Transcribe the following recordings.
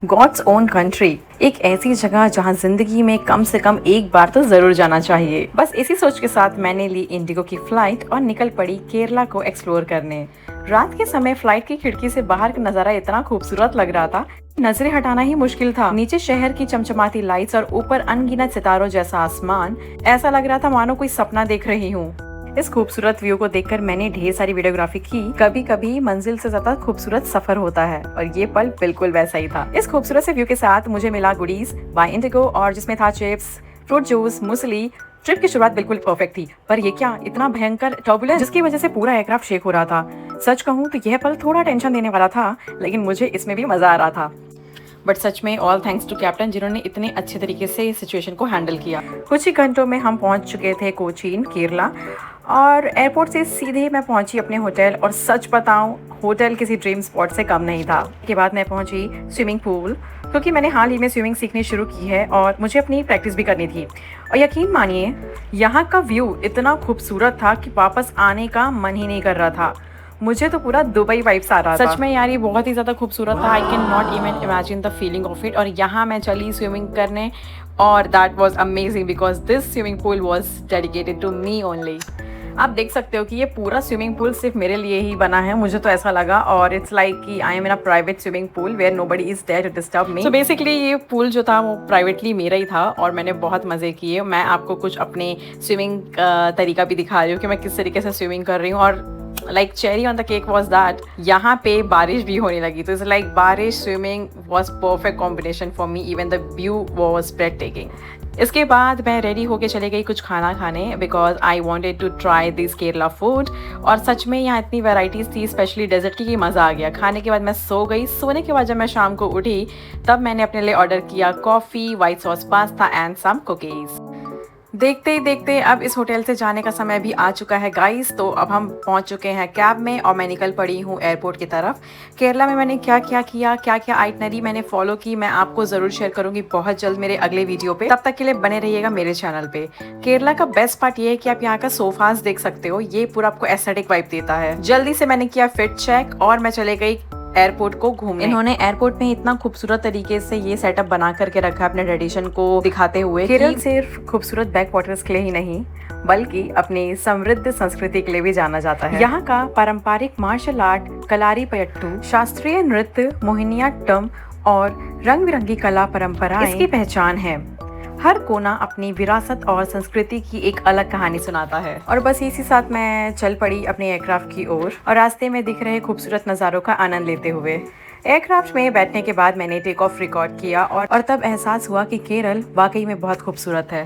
God's own country, एक ऐसी जगह जहां जिंदगी में कम से कम एक बार तो जरूर जाना चाहिए। बस इसी सोच के साथ मैंने ली इंडिगो की फ्लाइट और निकल पड़ी केरला को एक्सप्लोर करने। रात के समय फ्लाइट की खिड़की से बाहर का नजारा इतना खूबसूरत लग रहा था, नजरें हटाना ही मुश्किल था। नीचे शहर की चमचमाती लाइट्स और ऊपर अनगिनत सितारों जैसा आसमान, ऐसा लग रहा था मानो कोई सपना देख रही हूँ। इस खूबसूरत व्यू को देखकर मैंने ढेर सारी वीडियोग्राफी की। कभी कभी मंजिल से ज्यादा खूबसूरत सफर होता है और ये पल बिल्कुल वैसा ही था। इस खूबसूरत से व्यू के साथ मुझे मिला गुडीज बाय इंडिगो और जिसमें था चिप्स, फ्रूट जूस, मूसली। ट्रिप की शुरुआत बिल्कुल परफेक्ट थी, पर ये क्या इतना भयंकर टर्बुलेंस जिसकी वजह से पूरा एयरक्राफ्ट शेक हो रहा था। सच कहूँ तो यह पल थोड़ा टेंशन देने वाला था, लेकिन मुझे इसमें भी मजा आ रहा था। बट सच में ऑल थैंक्स टू कैप्टन, जिन्होंने इतने अच्छे तरीके से इस सिचुएशन को हैंडल किया। कुछ ही घंटों में हम पहुंच चुके थे कोचीन, केरला, और एयरपोर्ट से सीधे मैं पहुंची अपने होटल। और सच बताऊं, होटल किसी ड्रीम स्पॉट से कम नहीं था। के बाद मैं पहुंची स्विमिंग पूल, क्योंकि मैंने हाल ही में स्विमिंग सीखनी शुरू की है और मुझे अपनी प्रैक्टिस भी करनी थी। और यकीन मानिए, यहाँ का व्यू इतना खूबसूरत था कि वापस आने का मन ही नहीं कर रहा था। मुझे तो पूरा दुबई वाइब्स आ रहा था। सच में यार, ये बहुत ही ज़्यादा खूबसूरत था। I can not even imagine the feeling of it. और यहाँ मैं चली स्विमिंग करने और that was amazing because this swimming pool was dedicated to me only. आप देख सकते हो कि ये पूरा स्विमिंग पूल सिर्फ मेरे लिए ही बना है, मुझे तो ऐसा लगा। और इट्स लाइक कि I am in a private swimming pool where nobody is there to disturb me. So basically ये पूल जो था वो प्राइवेटली मेरा ही था और मैंने बहुत मज़े किए। मैं आपको कुछ अपने स्विमिंग तरीका भी दिखा रही हूँ कि मैं किस तरीके से स्विमिंग कर रही हूँ। और like cherry on the cake was that यहाँ पे बारिश भी होने लगी, तो इट्स लाइक बारिश swimming was perfect combination for me. Even the view was breathtaking. इसके बाद मैं रेडी होके चले गई कुछ खाना खाने, because I wanted to try this Kerala food. और सच में यहाँ इतनी वेराइटीज़ थी, स्पेशली डेजर्ट की, मज़ा आ गया। खाने के बाद मैं सो गई। सोने के बाद जब मैं शाम को उठी तब मैंने अपने लिए ऑर्डर किया coffee, white sauce pasta and some cookies. देखते ही देखते अब इस होटल से जाने का समय भी आ चुका है गाइस। तो अब हम पहुंच चुके हैं कैब में और मैं निकल पड़ी हूं एयरपोर्ट की तरफ। केरला में मैंने क्या क्या किया, क्या क्या आइटनरी मैंने फॉलो की, मैं आपको ज़रूर शेयर करूंगी बहुत जल्द मेरे अगले वीडियो पे। तब तक के लिए बने रहिएगा मेरे चैनल पे। केरला का बेस्ट पार्ट ये है कि आप यहाँ का सोफाज देख सकते हो, ये पूरा आपको एस्थेटिक वाइब देता है। जल्दी से मैंने किया फिट चेक और मैं चले गई एयरपोर्ट को घूमने। इन्होंने एयरपोर्ट में इतना खूबसूरत तरीके से ये सेटअप बना करके रखा अपने ट्रेडिशन को दिखाते हुए। केरल सिर्फ खूबसूरत बैक वाटर्स के लिए ही नहीं, बल्कि अपनी समृद्ध संस्कृति के लिए भी जाना जाता है। यहाँ का पारंपरिक मार्शल आर्ट कलारीपयट्टू, शास्त्रीय नृत्य मोहिनीअट्टम और रंग बिरंगी कला परंपराएं इसकी पहचान है। हर कोना अपनी विरासत और संस्कृति की एक अलग कहानी सुनाता है। और बस इसी साथ मैं चल पड़ी अपने एयरक्राफ्ट की ओर और रास्ते में दिख रहे खूबसूरत नज़ारों का आनंद लेते हुए। एयरक्राफ्ट में बैठने के बाद मैंने टेक ऑफ रिकॉर्ड किया और तब एहसास हुआ कि केरल वाकई में बहुत खूबसूरत है।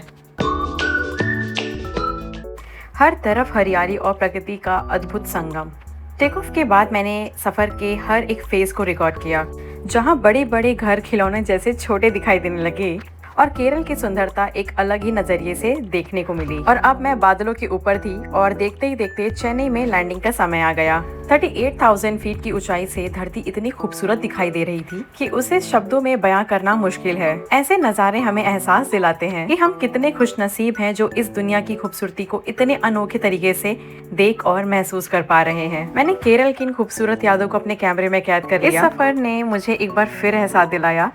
हर तरफ हरियाली और प्रकृति का अद्भुत संगम। टेक ऑफ के बाद मैंने सफर के हर एक फेज को रिकॉर्ड किया, जहाँ बड़े बड़े घर खिलौने जैसे छोटे दिखाई देने लगे और केरल की सुंदरता एक अलग ही नजरिए से देखने को मिली। और अब मैं बादलों के ऊपर थी और देखते ही देखते चेन्नई में लैंडिंग का समय आ गया। 38,000 फीट की ऊंचाई से धरती इतनी खूबसूरत दिखाई दे रही थी कि उसे शब्दों में बयां करना मुश्किल है। ऐसे नज़ारे हमें एहसास दिलाते हैं कि हम कितने खुशनसीब हैं जो इस दुनिया की खूबसूरती को इतने अनोखे तरीके से देख और महसूस कर पा रहे हैं। मैंने केरल की इन खूबसूरत यादों को अपने कैमरे में कैद कर लिया। इस सफर ने मुझे एक बार फिर एहसास दिलाया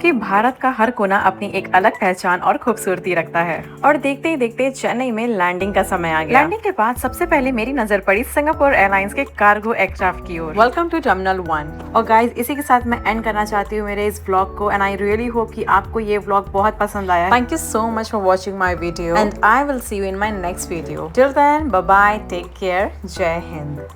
कि भारत का हर कोना अपनी एक अलग पहचान और खूबसूरती रखता है। और देखते ही देखते चेन्नई में लैंडिंग का समय आ गया। लैंडिंग के बाद सबसे पहले मेरी नजर पड़ी सिंगापुर एयरलाइंस के कार्गो एयरक्राफ्ट की ओर। Welcome to terminal 1। और गाइज, इसी के साथ मैं एंड करना चाहती हूँ मेरे इस व्लॉग को। एंड आई रियली होप कि आपको ये व्लॉग बहुत पसंद आया। Thank you so much for watching my video and I will see you in my next video. Till then, bye bye, take care, जय हिंद।